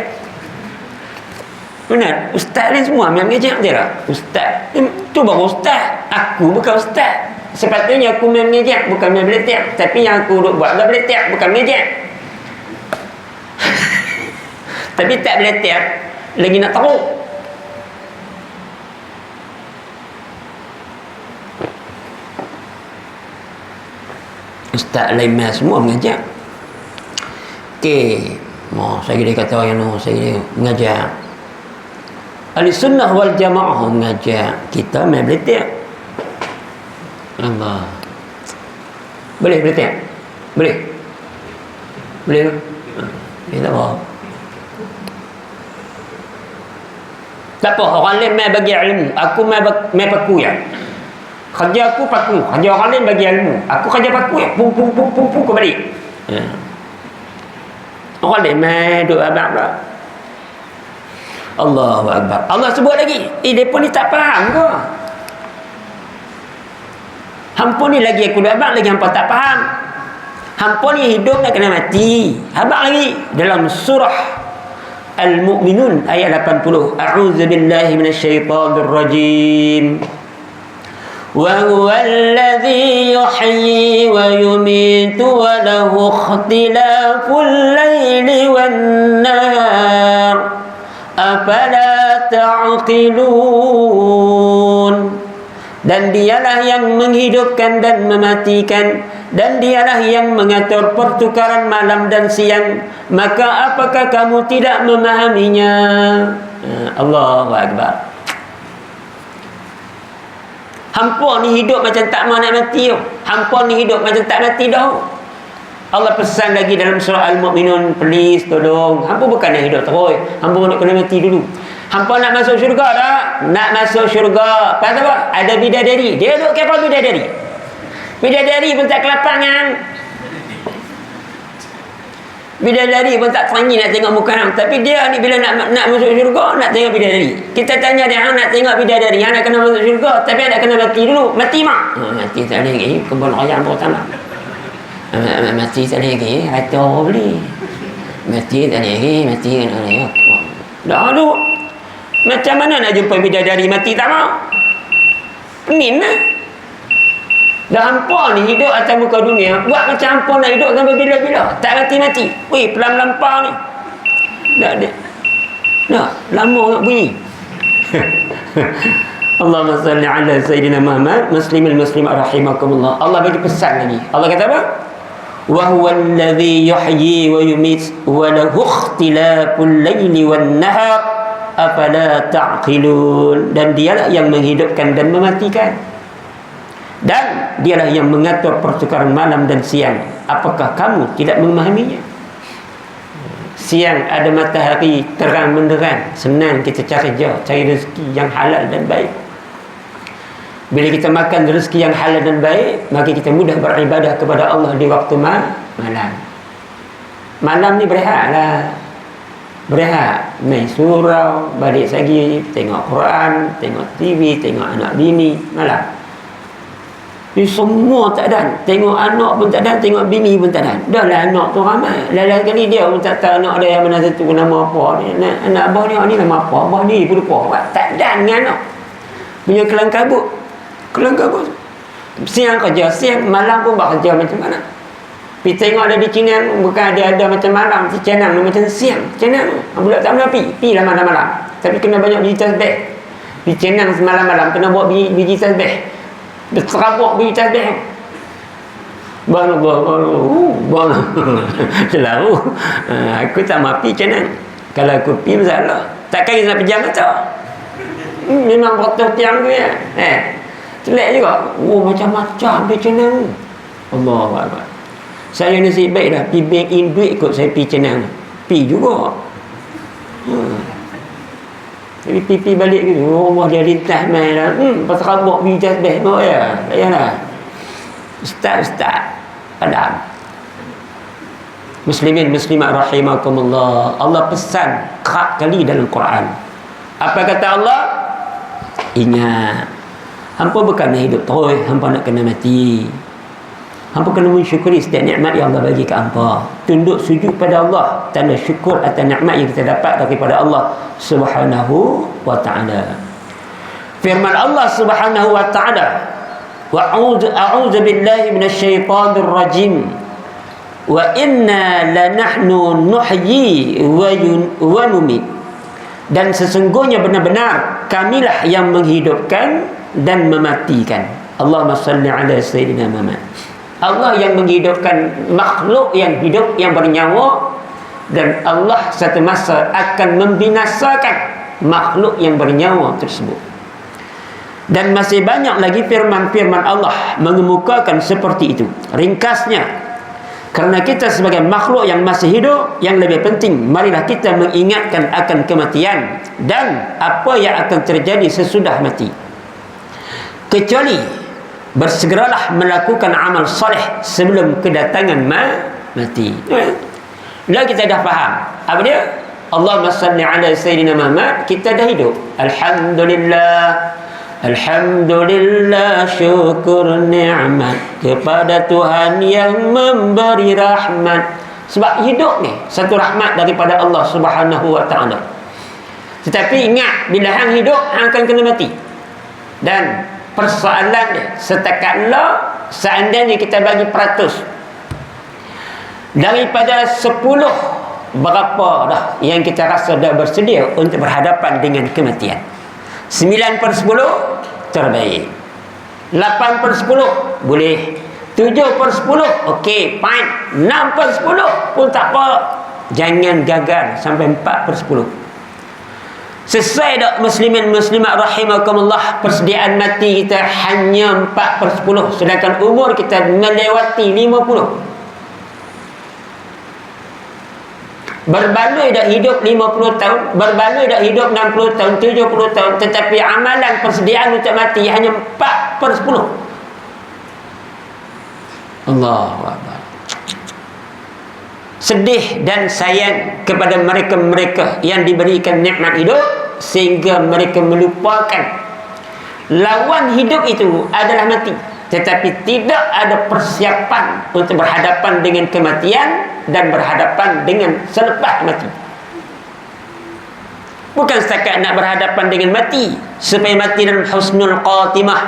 Benar, ustaz ni semua main ngajak dia lah. Ustaz tu baru ustaz, aku bukan ustaz. Sepatutnya aku main ngajak, bukan main beletek. Tapi yang aku buat dah beletek, bukan ngajak. Tapi tak beletek lagi nak teruk. Ustaz lain main semua mengajak. Okey, saya dia kata yang no, saya dia mengajar. Ahli sunnah wal jamaah mengajar, kita main beletek. Allah. Boleh beletek? Boleh? Boleh ke? Tak apa. Tak apa, orang lain main bagi ilmu, aku main paku ya. Kerja aku paku, kerja orang lain bagi ilmu, aku kerja paku ya. Pum ke balik. Orang lain main duk abang pula. Allahu Akbar. Allah sebut lagi, mereka ni tak faham ke? Hampa ni lagi aku duk abang, lagi hampa tak faham. Hampa ni hidup nak kena mati. Abang lagi dalam surah Al-Mu'minun ayat 80. A'udzu billahi minasyaitonir rajim. Wa huwal ladzi yuhyi wa yumiitu wa lahu ikhtilaful laili wan nahar. Afala ta'qilun. Dan dialah yang menghidupkan dan mematikan, dan dialah yang mengatur pertukaran malam dan siang, maka apakah kamu tidak memahaminya? Allahu Akbar. Hampa ni hidup macam tak mau nak mati. Hampa ni hidup macam tak mati dah. Allah pesan lagi dalam surah Al-Mu'minun, please tolong, hampa bukan nak hidup terus, hampa nak kena mati dulu. Hampa nak masuk syurga tak? Nak masuk syurga. Pasal apa? Ada bidadari. Dia duduk kira bidadari. Bidadari pun tak kelapangan. Bidadari pun tak terangi nak tengok muka hang. Tapi dia ni bila nak masuk syurga, nak tengok bidadari. Kita tanya dia, hang nak tengok bidadari, hang nak kena masuk syurga, tapi hang nak kena mati dulu. Mati mak? Mati tak boleh lagi. Kebun raya yang pertama. Mati tak boleh lagi. Rata orang beli. Mati tak boleh lagi. Mati tak boleh lagi. Dah dulu. Macam mana nak jumpa bidadari mati tak mau? Penin lah. Dah hampa ni hidup atas muka dunia, buat macam hampa nak hidup sampai bila-bila, tak mati-mati. Weh, pelan lampau ni. Dah lama nak bunyi. Allahumma salli ala Sayyidina Muhammad. Muslimil muslimat rahimakumullah. Allah bagi pesan lagi. Allah kata apa? Wa huwal ladzi yuhyi wa yumiit wa lahu ikhtilaful laili wan nahar. Afala ta'qilun. Dan dialah yang menghidupkan dan mematikan, dan dialah yang mengatur pertukaran malam dan siang. Apakah kamu tidak memahaminya? Siang ada matahari terang benderang, senang kita cari rezeki yang halal dan baik. Bila kita makan rezeki yang halal dan baik, maka kita mudah beribadah kepada Allah di waktu malam. Malam ni berehatlah. Berehat, main surau, balik lagi, tengok Quran, tengok TV, tengok anak bini, malam. Ni semua tak ada. Tengok anak pun tak ada, tengok bini pun tak ada. Dah lah anak tu ramai. Lain kali dia pun tak tahu anak dia yang mana satu nama apa ni. Anak abah ni nama apa? Abah ni pun lupa. Tak ada dengan anak. Punya kelang kabut. Kelang kabut. Siang kerja, siang, malam pun buat kerja macam mana. Pergi tengok ada di Cina, bukan ada macam malam. Si Canang macam siang. Canang budak tak boleh pergi lah malam-malam. Tapi kena banyak biji tasbih. Di Canang semalam-malam kena buat biji tasbih. Berserabuk biji tasbih. Baru selalu aku tak mau pergi Canang. Kalau aku pergi masalah. Takkan nak pejam mata. Memang betul tiang tu ya. Celak juga. Macam-macam di Canang. Allahu Akbar. Saya nasib baik dah pergi bank in duit kot saya pergi Canang. Pergi juga. Tapi pergi balik gitu. Allah dia lintas main dah. Pasal rabuk pergi tasbih. Oh ya. Tak payahlah. Ustaz. Padam. Muslimin muslimat rahimakumullah. Allah pesan kerap kali dalam Quran. Apa kata Allah? Ingat. Hampa bukan nak hidup terus. Hampa nak kena mati. Hampa kena mensyukuri setiap nikmat yang Allah bagi ke hampa. Tunduk sujud pada Allah, tanda syukur atas nikmat yang kita dapat daripada Allah Subhanahu wa ta'ala. Firman Allah Subhanahu wa ta'ala, a'udzu billahi minasyaitonir rajim. Wa inna lanahnu nuhyi wa numit. Dan sesungguhnya benar-benar kamilah yang menghidupkan dan mematikan. Allahumma salli ala sayyidina Muhammad. Allah yang menghidupkan makhluk yang hidup, yang bernyawa, dan Allah satu masa akan membinasakan makhluk yang bernyawa tersebut. Dan masih banyak lagi firman-firman Allah mengemukakan seperti itu. Ringkasnya, kerana kita sebagai makhluk yang masih hidup, yang lebih penting, marilah kita mengingatkan akan kematian dan apa yang akan terjadi sesudah mati. Kecuali bersegeralah melakukan amal soleh sebelum kedatangan mati. Lah kita dah faham apa dia? Allahumma salli ala sayyidina Muhammad. Kita dah hidup, alhamdulillah. Alhamdulillah, syukur nikmat kepada Tuhan yang memberi rahmat. Sebab hidup ni satu rahmat daripada Allah Subhanahu wa ta'ala. Tetapi ingat, bila hang hidup, hang akan kena mati. Dan persoalan dia, setakatlah seandainya kita bagi peratus daripada 10, berapa dah yang kita rasa dah bersedia untuk berhadapan dengan kematian? 9/10 terbaik, 8/10 boleh, 7/10 okey, fine, 6/10 pun tak apa. Jangan gagal sampai 4/10. Sesuai tak muslimin muslimat rahimakumullah, persediaan mati kita hanya 4/10, sedangkan umur kita melewati 50. Berbaloi dah hidup 50 tahun, berbaloi dah hidup 60 tahun, 70 tahun, tetapi amalan persediaan untuk mati hanya 4/10. Allahu Akbar. Sedih dan sayang kepada mereka-mereka yang diberikan nikmat hidup sehingga mereka melupakan lawan hidup itu adalah mati, tetapi tidak ada persiapan untuk berhadapan dengan kematian dan berhadapan dengan selepas mati. Bukan setakat nak berhadapan dengan mati supaya mati dalam husnul khatimah,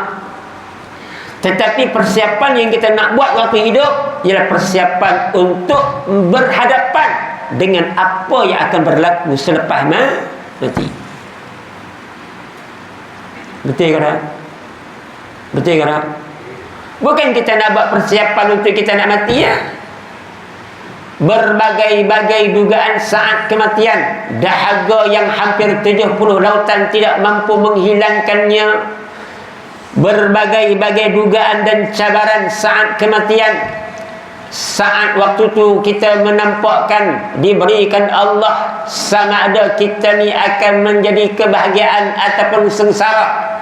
tetapi persiapan yang kita nak buat waktu hidup ialah persiapan untuk berhadapan dengan apa yang akan berlaku selepas mati. Betul ke tak? Betul ke tak? Bukan kita nak buat persiapan untuk kita nak mati ya. Berbagai-bagai dugaan saat kematian, dahaga yang hampir 70 lautan tidak mampu menghilangkannya. Berbagai-bagai dugaan dan cabaran saat kematian. Saat waktu tu kita menampakkan diberikan Allah, sama ada kita ni akan menjadi kebahagiaan ataupun sengsara.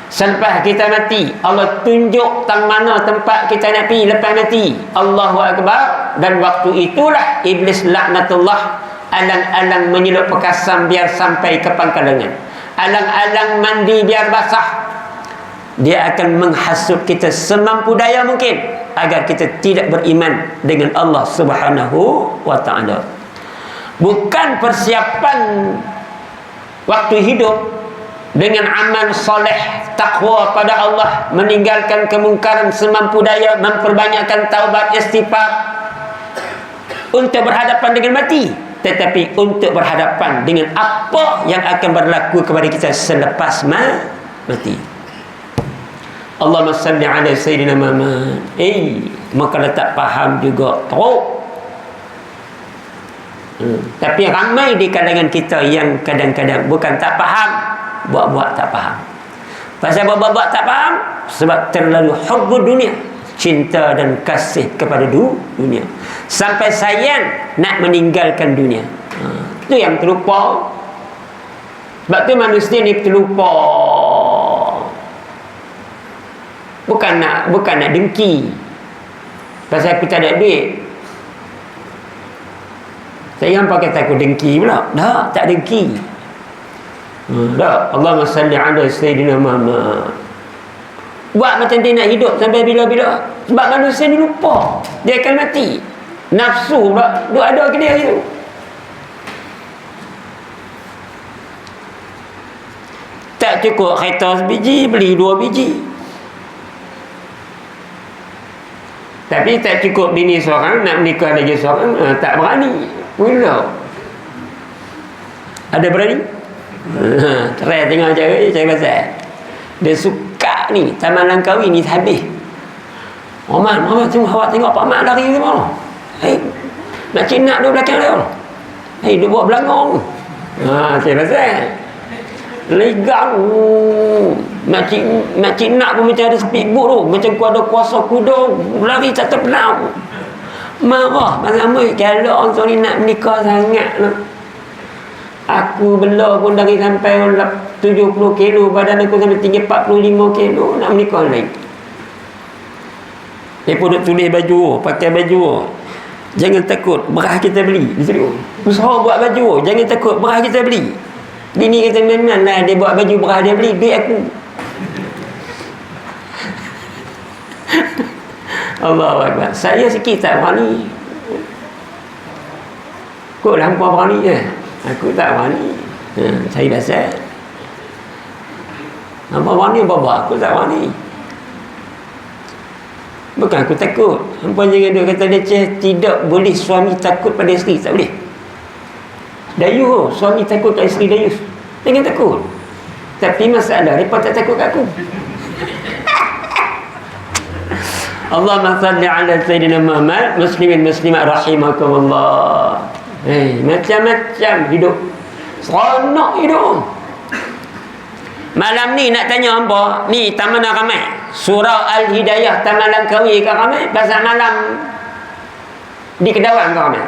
Selepas kita mati, Allah tunjuk tang mana tempat kita nak pergi lepas mati. Allahu Akbar. Dan waktu itulah iblis laknatullah alang-alang menyelup pekasam biar sampai ke pangkalangan, alang-alang mandi biar basah. Dia akan menghasut kita semampu daya mungkin agar kita tidak beriman dengan Allah Subhanahu wa ta'ala. Bukan persiapan waktu hidup dengan amal soleh, takwa pada Allah, meninggalkan kemungkaran semampu daya, memperbanyakkan taubat istighfar untuk berhadapan dengan mati, tetapi untuk berhadapan dengan apa yang akan berlaku kepada kita selepas mati. Allahumma salli ala sayyidina Muhammad. Maka tak faham juga teruk. Tapi ramai di kalangan kita yang kadang-kadang bukan tak faham, buat-buat tak faham. Pasal buat-buat tak faham sebab terlalu hubbud dunia, cinta dan kasih kepada dunia, sampai sayang nak meninggalkan dunia. Itu yang terlupa. Sebab tu manusia ni terlupa. Bukan nak dengki pasal aku tak ada duit. Saya yang pakai takut dengki pula. Tak dengki. Allahumma salli ala sayyidina Muhammad. Buat macam dia nak hidup sampai bila-bila. Sebab manusia ni lupa dia akan mati. Nafsu pula duk ada ke dia itu. Tak cukup kereta sebiji, beli 2 biji. Tapi tak cukup bini seorang, nak menikah lagi seorang, tak berani. Pula ada berani? Try tengok cara pasal dia suka ni Taman Langkawi ni habis. Mama awak tengok Pak Mat lari ke mana? Nak cinak dia belakang dia. Dia buat belangong. Saya pasal legang. Makcik nak pun macam ada speedboat tu, macam ada kuasa kuda lari tak terpenau. Marah sama kalau orang tu ni nak menikah sangat lah. Aku bela pun dari sampai 70 kilo, badan aku sampai tinggi 45 kilo, nak menikah lain. Dia pun duk tulis baju, pakai baju. Jangan takut, berah kita beli. Usaha buat baju, jangan takut, berah kita beli. Bini kata memang lah dia buat baju berah dia beli, duit aku. Allahu Akbar. Saya sikit tak berani. Kok hampa berani je. Aku tak berani. Saya dasar. Hampa berani apa? Aku tak berani. Bukan aku takut. Hampa jangan duk kata leceh, tidak boleh suami takut pada isteri, tak boleh. Dayus, suami takut kat isteri dayus. Jangan takut. Tapi masalah mereka tak takut kat aku. Allahumma salli ala Sayyidina Muhammad. Muslimin muslimat rahimakumullah. Macam-macam hidup. Seronok hidup. Malam ni nak tanya apa? Ni Taman Ramai, Surau Al-Hidayah Taman Langkawi ke ramai? Pasal malam di Kedawan ke ramai?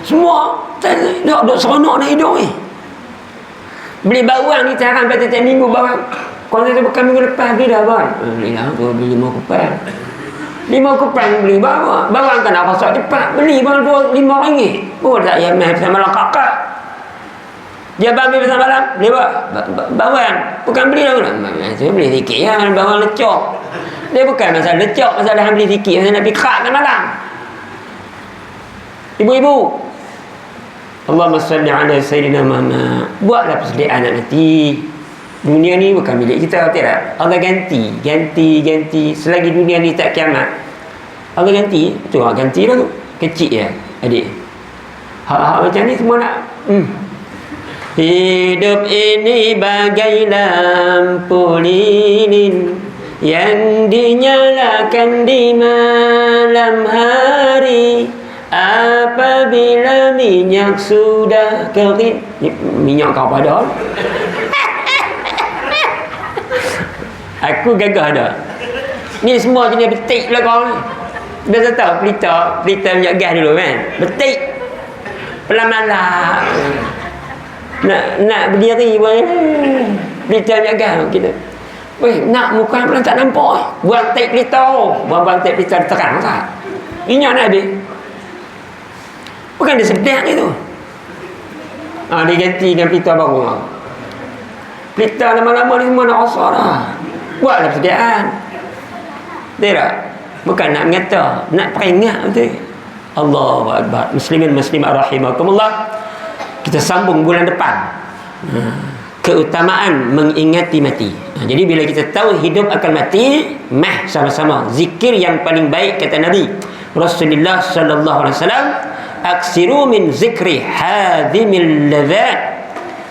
Semua duk seronok nak hidup ni. Beli bawang ni sekarang pada tiap minggu bawang. Kalau kita bukan minggu lepas beli dah bawang. Beli dah, beli 5 kupang. 5 kupang beli bawang. Bawang kan nak rosak cepat. Beli bawang RM5. Oh tak payah main pasal malam kakak. Dia ambil pasal malam, beli bawang. Bukan beli dah. Saya beli sikit ya, bawang lecok. Dia bukan masalah lecok, masalah beli sikit. Masalah nak pergi kerak kan malam. Ibu-ibu, Allahumma salli ala Sayyidina Muhammad. Buatlah persediaan nak mati. Dunia ni bukan milik kita, tidak. Allah ganti. Selagi dunia ni tak kiamat, Allah ganti. Tu ganti lah tu. Kecil ya, adik. Hak-hak macam ni semua nak. Hidup ini bagai lampu lilin yang dinyalakan di malam hari. Apabila minyak sudah kering, minyak kau padahal. Aku gagah dah. Ni semua jenis betik lah kau ni. Biasa tahu pelita minyak gas dulu kan. Betik. Pelan-pelan. Nak berdiri pun. Pelita minyak gas kita. Weh, nak muka pelan tak nampak. Buang tek pelita. Buang tek pelita terang tak. Minyak nak habis. Bukan dia sedap itu. Dia ganti dengan pelita baru. Pelita lama-lama ni semua nak rosak dah. Buatlah persediaan. Tidak. Bukan nak mengata, nak peringat betul. Allahu Akbar. Muslimin muslimat rahimakumullah. Kita sambung bulan depan. Keutamaan mengingati mati. Jadi bila kita tahu hidup akan mati, sama-sama zikir yang paling baik kata Nabi Rasulullah sallallahu alaihi wasallam, aksiru min zikri hadhimil ladzat.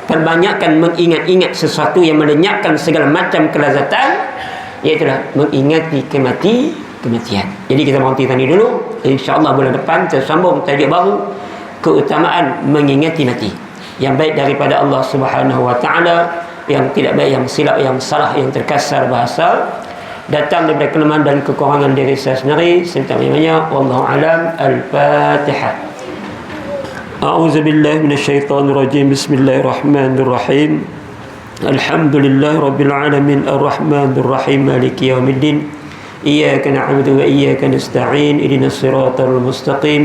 Perbanyakkan mengingat-ingat sesuatu yang melenyapkan segala macam kelazatan, iaitu mengingati kematian. Jadi kita berhenti tadi dulu. InsyaAllah bulan depan kita sambung tajuk baru, keutamaan mengingati mati. Yang baik daripada Allah Subhanahu Wa Taala, yang tidak baik, yang silap, yang salah, yang terkasar bahasa, datang daripada kelemahan dan kekurangan diri saya sendiri. Saya minta wallahu alam. Al-Fatihah. أعوذ بالله من الشيطان الرجيم. بسم الله الرحمن الرحيم. الحمد لله رب العالمين الرحمن الرحيم مالك يوم الدين. إياك نعبد وإياك نستعين. اهدنا الصراط المستقيم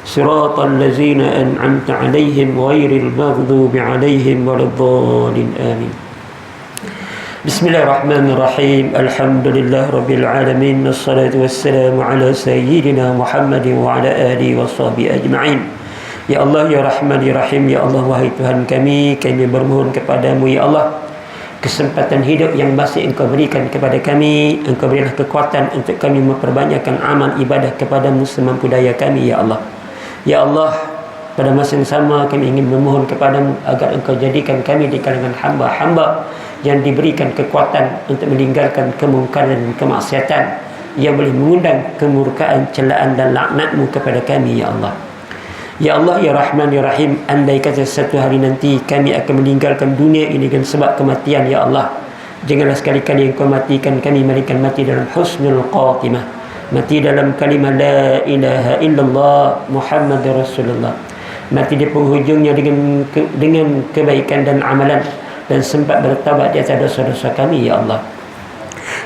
صراط الذين أنعمت عليهم غير المغضوب عليهم ولا الضالين آمين. Bismillahirrahmanirrahim. Alhamdulillah rabbil alamin. Wassalatu wassalamu ala sayyidina Muhammadin wa ala alihi washabihi ajma'in. Ya Allah, ya Rahman, ya Rahim, ya Allah, wahai Tuhan kami bermohon kepadamu, ya Allah, kesempatan hidup yang masih Engkau berikan kepada kami, Engkau berilah kekuatan untuk kami memperbanyakkan amal ibadah kepadamu semampu daya kami, ya Allah. Ya Allah, pada masa yang sama kami ingin memohon kepadamu agar Engkau jadikan kami di kalangan hamba-hamba yang diberikan kekuatan untuk meninggalkan kemungkaran dan kemaksiatan yang boleh mengundang kemurkaan, celaan dan laknat-Mu kepada kami, ya Allah. Ya Allah, ya Rahman, ya Rahim, andai kata satu hari nanti kami akan meninggalkan dunia ini dengan sebab kematian, ya Allah, janganlah sekali-kali Engkau matikan kami melainkan mati dalam husnul khatimah, mati dalam kalimah la ilaha illallah Muhammadur Rasulullah, mati di penghujungnya dengan kebaikan dan amalan, dan sempat bertaubat di atas dosa-dosa kami, ya Allah.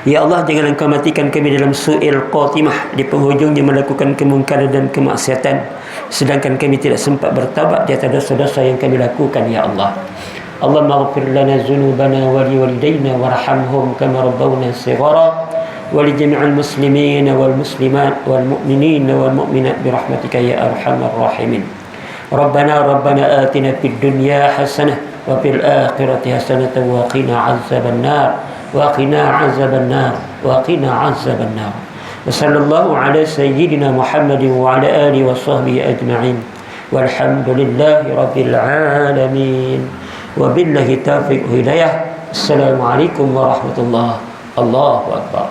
Ya Allah, jangan Engkau matikan kami dalam su'il khatimah, di penghujungnya melakukan kemungkaran dan kemaksiatan, sedangkan kami tidak sempat bertaubat di atas dosa-dosa yang kami lakukan, ya Allah. Allahumma ighfir lana dzunubana wa liwalidayna warhamhum kama rabbawna shighara wa li jami'il muslimin wal muslimat wal mu'minin wal mu'minat bi rahmatika ya arhamar rahimin. Rabbana atina fid dunya hasanah wa fil akhirati hasanah wa qina 'adzabannar وقنا عذاب النار وقنا عذاب النار وصلى الله على سيدنا محمد وعلى آله وصحبه أجمعين والحمد لله رب العالمين وبالله توفيق هداية. السلام عليكم ورحمة الله. الله أكبر.